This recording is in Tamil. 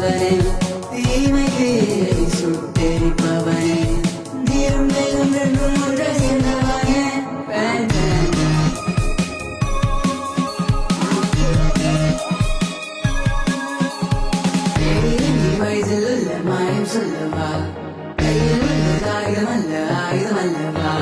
அழிப்பவனே தீமைக்கு சுட்டெரிப்பவனே தீரும் தெய்வம் ரெண்டும் ஒன்றை சேர்ந்தவனே வயதில் உள்ள மாயம் சொல்லவா கையில் உள்ள காகிதம் அல்ல ஆயுதம் அல்லவா